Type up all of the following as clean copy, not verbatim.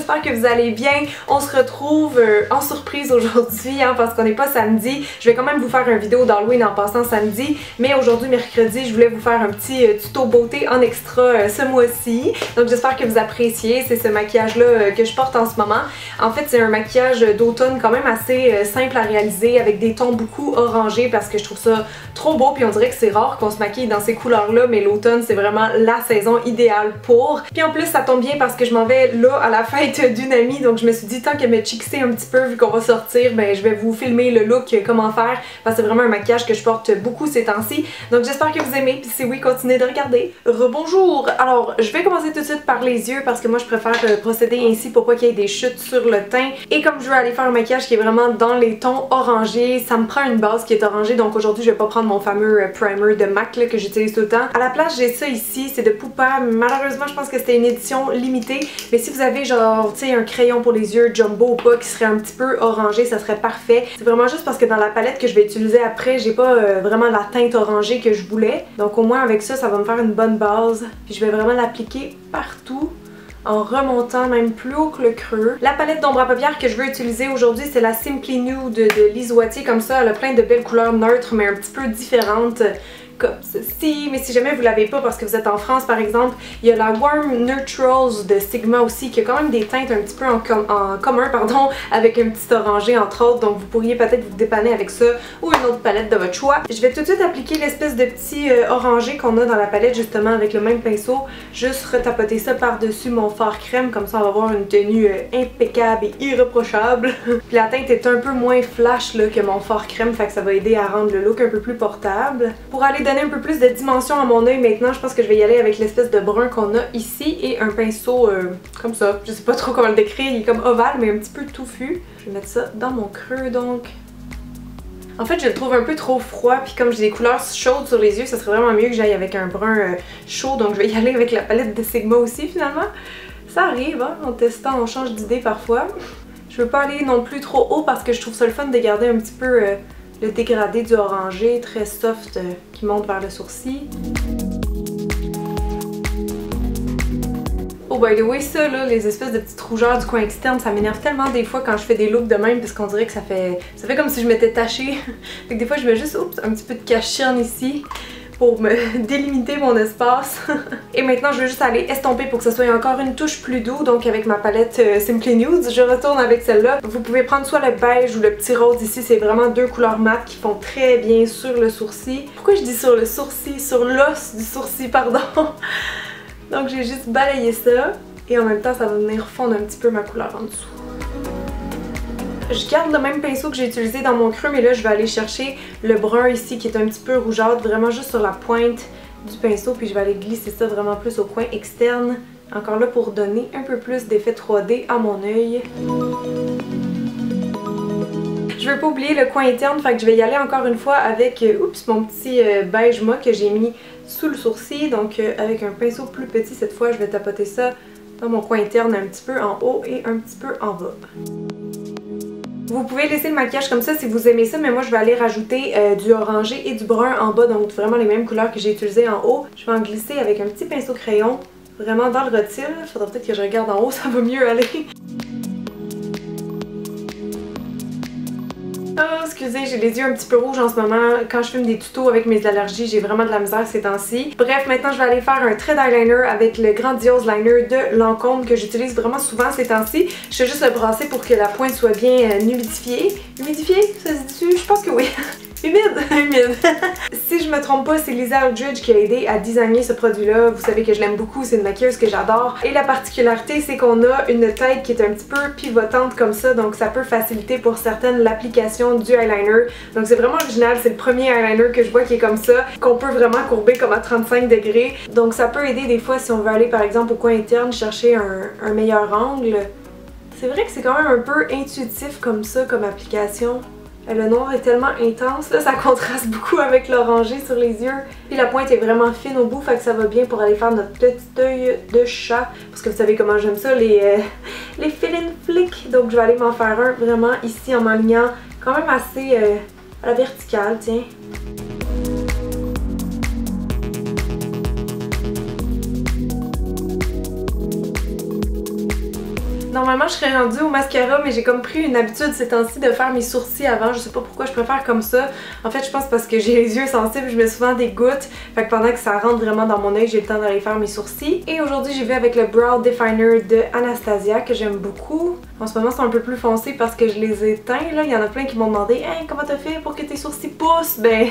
j'espère que vous allez bien. On se retrouve en surprise aujourd'hui hein, parce qu'on n'est pas samedi. Je vais quand même vous faire une vidéo d'Halloween en passant samedi, mais aujourd'hui mercredi, je voulais vous faire un petit tuto beauté en extra ce mois-ci. Donc j'espère que vous appréciez, c'est ce maquillage là que je porte en ce moment. En fait c'est un maquillage d'automne quand même assez simple à réaliser avec des tons beaucoup orangés parce que je trouve ça trop beau, puis on dirait que c'est rare qu'on se maquille dans ces couleurs là, mais l'automne c'est vraiment la saison idéale pour. Puis en plus ça tombe bien parce que je m'en vais là à la fête d'une amie, donc je me suis dit tant qu'elle me chixer un petit peu vu qu'on va sortir, ben je vais vous filmer le look, comment faire, parce que c'est vraiment un maquillage que je porte beaucoup ces temps-ci. Donc j'espère que vous aimez, puis si oui, continuez de regarder. Rebonjour! Alors je vais commencer tout de suite par les yeux parce que moi je préfère procéder ainsi pour pas qu'il y ait des chutes sur le teint. Et comme je veux aller faire un maquillage qui est vraiment dans les tons orangés, ça me prend une base qui est orangée, donc aujourd'hui je vais pas prendre mon fameux primer de MAC là, que j'utilise tout le temps. À la place j'ai ça ici, c'est de Pupa, malheureusement je pense que c'était une édition limitée, mais si vous avez genre tu sais un crayon pour les yeux jumbo ou pas qui serait un petit peu orangé, ça serait parfait. C'est vraiment juste parce que dans la palette que je vais utiliser après, j'ai pas vraiment la teinte orangée que je voulais, donc au moins avec ça, ça va me faire une bonne base. Puis je vais vraiment l'appliquer partout en remontant même plus haut que le creux. La palette d'ombre à paupières que je veux utiliser aujourd'hui, c'est la Simply Nude de Lise Wattier. Comme ça, elle a plein de belles couleurs neutres mais un petit peu différentes comme ceci. Mais si jamais vous l'avez pas parce que vous êtes en France par exemple, il y a la Warm Neutrals de Sigma aussi qui a quand même des teintes un petit peu en commun pardon, avec un petit orangé entre autres, donc vous pourriez peut-être vous dépanner avec ça ou une autre palette de votre choix. Je vais tout de suite appliquer l'espèce de petit orangé qu'on a dans la palette justement avec le même pinceau, juste retapoter ça par-dessus mon fard crème, comme ça on va avoir une tenue impeccable et irréprochable. Puis la teinte est un peu moins flash là, que mon fard crème, fait que ça va aider à rendre le look un peu plus portable. Pour aller donner un peu plus de dimension à mon œil maintenant, je pense que je vais y aller avec l'espèce de brun qu'on a ici et un pinceau comme ça. Je sais pas trop comment le décrire, il est comme ovale mais un petit peu touffu. Je vais mettre ça dans mon creux donc. En fait je le trouve un peu trop froid, puis comme j'ai des couleurs chaudes sur les yeux, ça serait vraiment mieux que j'aille avec un brun chaud, donc je vais y aller avec la palette de Sigma aussi finalement. Ça arrive hein, en testant on change d'idée parfois. Je veux pas aller non plus trop haut parce que je trouve ça le fun de garder un petit peu le dégradé du orangé très soft qui monte vers le sourcil. Oh by the way, ça là, les espèces de petites rougeurs du coin externe, ça m'énerve tellement des fois quand je fais des looks de même parce qu'on dirait que ça fait comme si je m'étais tachée. Fait que des fois je mets juste oups, un petit peu de cache-cerne ici pour me délimiter mon espace. Et maintenant je vais juste aller estomper pour que ça soit encore une touche plus doux, donc avec ma palette Simply Nude, je retourne avec celle-là. Vous pouvez prendre soit le beige ou le petit rose ici, c'est vraiment deux couleurs mates qui font très bien sur le sourcil. Pourquoi je dis sur le sourcil? Sur l'os du sourcil, pardon. Donc j'ai juste balayé ça et en même temps ça va venir fondre un petit peu ma couleur en dessous. Je garde le même pinceau que j'ai utilisé dans mon creux, mais là je vais aller chercher le brun ici qui est un petit peu rougeâtre, vraiment juste sur la pointe du pinceau, puis je vais aller glisser ça vraiment plus au coin externe, encore là pour donner un peu plus d'effet 3D à mon œil. Je veux pas oublier le coin interne, fait que je vais y aller encore une fois avec oups, mon petit beige mat que j'ai mis sous le sourcil, donc avec un pinceau plus petit cette fois, je vais tapoter ça dans mon coin interne un petit peu en haut et un petit peu en bas. Vous pouvez laisser le maquillage comme ça si vous aimez ça, mais moi je vais aller rajouter du orangé et du brun en bas, donc vraiment les mêmes couleurs que j'ai utilisées en haut. Je vais en glisser avec un petit pinceau crayon, vraiment dans le rotile. Il faudra peut-être que je regarde en haut, ça va mieux aller. Oh, excusez, j'ai les yeux un petit peu rouges en ce moment. Quand je filme des tutos avec mes allergies, j'ai vraiment de la misère ces temps-ci. Bref, maintenant je vais aller faire un trait d'eyeliner avec le Grandiose Liner de Lancôme que j'utilise vraiment souvent ces temps-ci. Je vais juste le brasser pour que la pointe soit bien humidifiée. Humidifiée? Ça se dit-tu? Je pense que oui. Humide! Humide! Si je me trompe pas, c'est Lisa Eldridge qui a aidé à designer ce produit-là. Vous savez que je l'aime beaucoup, c'est une maquilleuse que j'adore. Et la particularité, c'est qu'on a une tête qui est un petit peu pivotante comme ça, donc ça peut faciliter pour certaines l'application du eyeliner. Donc c'est vraiment original, c'est le premier eyeliner que je vois qui est comme ça, qu'on peut vraiment courber comme à 35 degrés. Donc ça peut aider des fois si on veut aller par exemple au coin interne chercher un meilleur angle. C'est vrai que c'est quand même un peu intuitif comme ça, comme application. Le noir est tellement intense, là ça contraste beaucoup avec l'orangé sur les yeux. Puis la pointe est vraiment fine au bout, fait que ça va bien pour aller faire notre petit œil de chat. Parce que vous savez comment j'aime ça, les fill-in flicks. Donc je vais aller m'en faire un vraiment ici en m'alignant quand même assez à la verticale, tiens. Normalement, je serais rendue au mascara, mais j'ai comme pris une habitude ces temps-ci de faire mes sourcils avant. Je sais pas pourquoi je préfère comme ça. En fait, je pense parce que j'ai les yeux sensibles, je mets souvent des gouttes. Fait que pendant que ça rentre vraiment dans mon œil, j'ai le temps d'aller faire mes sourcils. Et aujourd'hui, j'y vais avec le Brow Definer de Anastasia que j'aime beaucoup. En ce moment, c'est un peu plus foncé parce que je les ai teints. Là, il y en a plein qui m'ont demandé hey, comment t'as fait pour que tes sourcils poussent? Ben,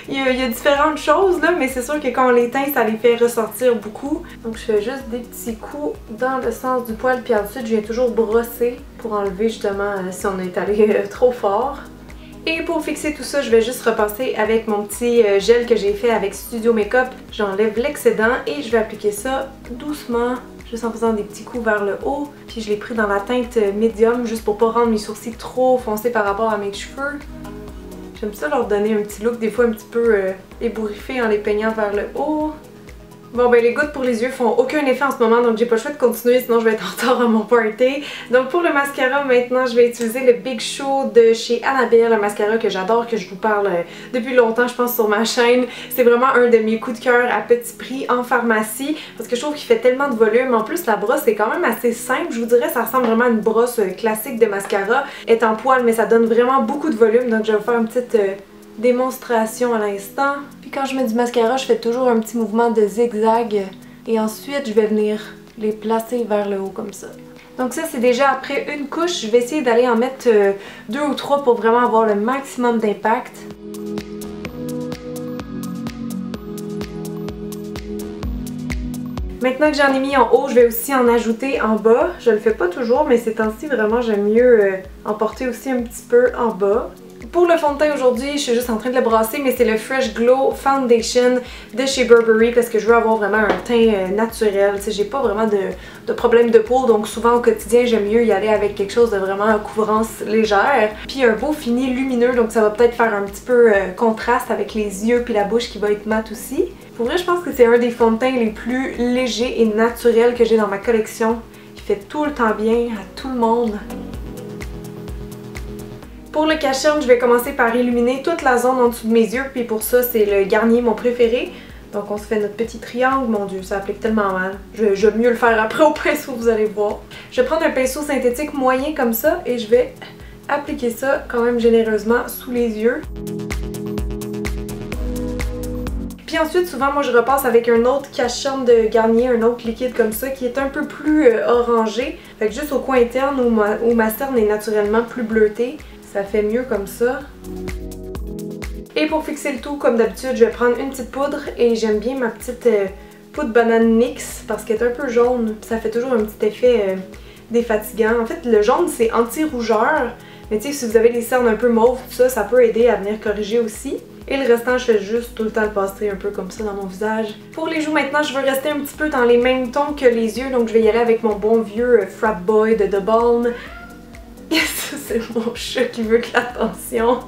il y a différentes choses là, mais c'est sûr que quand on les teint, ça les fait ressortir beaucoup. Donc, je fais juste des petits coups dans le sens du poil, puis ensuite, je viens toujours brosser pour enlever justement si on est allé trop fort. Et pour fixer tout ça, je vais juste repasser avec mon petit gel que j'ai fait avec Studio Makeup. J'enlève l'excédent et je vais appliquer ça doucement, juste en faisant des petits coups vers le haut. Puis je l'ai pris dans la teinte médium juste pour pas rendre mes sourcils trop foncés par rapport à mes cheveux. J'aime ça leur donner un petit look des fois un petit peu ébouriffé en les peignant vers le haut. Bon ben les gouttes pour les yeux font aucun effet en ce moment donc j'ai pas le choix de continuer sinon je vais être en retard à mon party. Donc pour le mascara maintenant je vais utiliser le Big Show de chez Annabelle, un mascara que j'adore, que je vous parle depuis longtemps je pense sur ma chaîne. C'est vraiment un de mes coups de cœur à petit prix en pharmacie parce que je trouve qu'il fait tellement de volume. En plus la brosse est quand même assez simple, je vous dirais ça ressemble vraiment à une brosse classique de mascara. Elle est en poil mais ça donne vraiment beaucoup de volume donc je vais vous faire une petite démonstration à l'instant. Puis quand je mets du mascara, je fais toujours un petit mouvement de zigzag et ensuite je vais venir les placer vers le haut comme ça. Donc ça c'est déjà après une couche, je vais essayer d'aller en mettre 2 ou 3 pour vraiment avoir le maximum d'impact. Maintenant que j'en ai mis en haut, je vais aussi en ajouter en bas. Je le fais pas toujours, mais ces temps-ci vraiment j'aime mieux en porter aussi un petit peu en bas. Pour le fond de teint aujourd'hui, je suis juste en train de le brasser, mais c'est le Fresh Glow Foundation de chez Burberry parce que je veux avoir vraiment un teint naturel. Tu sais, j'ai pas vraiment de problème de peau, donc souvent au quotidien, j'aime mieux y aller avec quelque chose de vraiment couvrance légère. Puis un beau fini lumineux, donc ça va peut-être faire un petit peu contraste avec les yeux puis la bouche qui va être mat aussi. Pour vrai, je pense que c'est un des fonds de teint les plus légers et naturels que j'ai dans ma collection. Il fait tout le temps bien à tout le monde. Pour le cache-cerne, je vais commencer par illuminer toute la zone en dessous de mes yeux, puis pour ça, c'est le Garnier, mon préféré. Donc on se fait notre petit triangle, mon dieu, ça applique tellement mal. Je vais mieux le faire après au pinceau, vous allez voir. Je vais prendre un pinceau synthétique moyen comme ça et je vais appliquer ça quand même généreusement sous les yeux. Puis ensuite, souvent, moi je repasse avec un autre cache-cerne de Garnier, un autre liquide comme ça, qui est un peu plus orangé. Fait que juste au coin interne où ma cerne est naturellement plus bleutée. Ça fait mieux comme ça. Et pour fixer le tout, comme d'habitude, je vais prendre une petite poudre et j'aime bien ma petite poudre banane NYX parce qu'elle est un peu jaune. Ça fait toujours un petit effet défatigant. En fait, le jaune, c'est anti-rougeur. Mais tu sais, si vous avez les cernes un peu mauves, tout ça, ça peut aider à venir corriger aussi. Et le restant, je fais juste tout le temps le passer un peu comme ça dans mon visage. Pour les joues, maintenant, je veux rester un petit peu dans les mêmes tons que les yeux. Donc, je vais y aller avec mon bon vieux Frat Boy de The Balm. C'est mon chat qui veut de l'attention.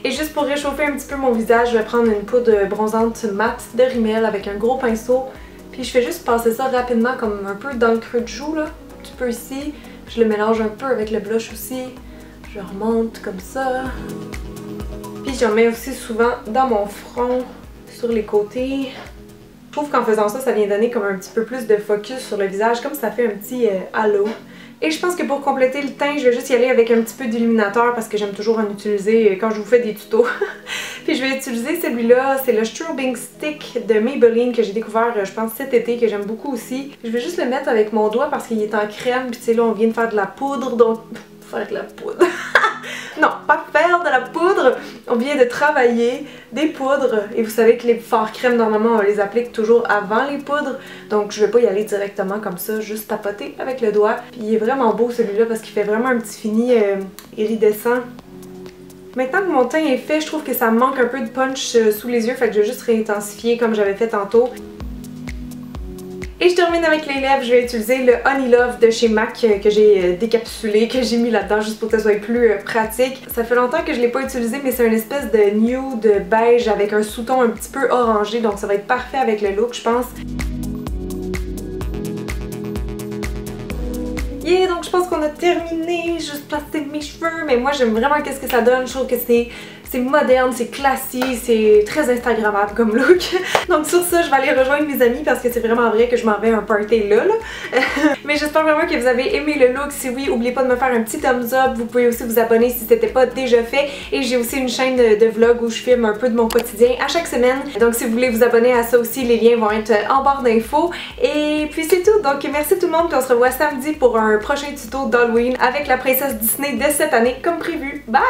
Et juste pour réchauffer un petit peu mon visage, je vais prendre une poudre bronzante mat de Rimmel avec un gros pinceau. Puis je fais juste passer ça rapidement comme un peu dans le creux de joue là. Un petit peu ici. Je le mélange un peu avec le blush aussi. Je remonte comme ça. Puis j'en mets aussi souvent dans mon front, sur les côtés. Je trouve qu'en faisant ça, ça vient donner comme un petit peu plus de focus sur le visage, comme ça fait un petit halo. Et je pense que pour compléter le teint, je vais juste y aller avec un petit peu d'illuminateur parce que j'aime toujours en utiliser quand je vous fais des tutos. Puis je vais utiliser celui-là, c'est le Strobing Stick de Maybelline que j'ai découvert, je pense, cet été, que j'aime beaucoup aussi. Je vais juste le mettre avec mon doigt parce qu'il est en crème, puis tu sais là, on vient de faire de la poudre, donc... faire de la poudre... Non, pas faire de la poudre, on vient de travailler des poudres et vous savez que les fards crème normalement on les applique toujours avant les poudres, donc je vais pas y aller directement comme ça, juste tapoter avec le doigt. Puis il est vraiment beau celui-là parce qu'il fait vraiment un petit fini iridescent. Maintenant que mon teint est fait, je trouve que ça me manque un peu de punch sous les yeux, fait que je vais juste réintensifier comme j'avais fait tantôt. Et je termine avec les lèvres, je vais utiliser le Honey Love de chez MAC que j'ai décapsulé, que j'ai mis là-dedans juste pour que ça soit plus pratique. Ça fait longtemps que je l'ai pas utilisé mais c'est une espèce de nude beige avec un sous-ton un petit peu orangé donc ça va être parfait avec le look je pense. Yeah, donc je pense qu'on a terminé, juste placer mes cheveux, mais moi j'aime vraiment qu'est-ce que ça donne, je trouve que c'est c'est moderne, c'est classique, c'est très instagrammable comme look. Donc sur ça, je vais aller rejoindre mes amis parce que c'est vraiment vrai que je m'en vais à un party là. Mais j'espère vraiment que vous avez aimé le look. Si oui, n'oubliez pas de me faire un petit thumbs up. Vous pouvez aussi vous abonner si ce n'était pas déjà fait. Et j'ai aussi une chaîne de vlog où je filme un peu de mon quotidien à chaque semaine. Donc si vous voulez vous abonner à ça aussi, les liens vont être en barre d'infos. Et puis c'est tout. Donc merci tout le monde. Puis on se revoit samedi pour un prochain tuto d'Halloween avec la princesse Disney de cette année comme prévu. Bye!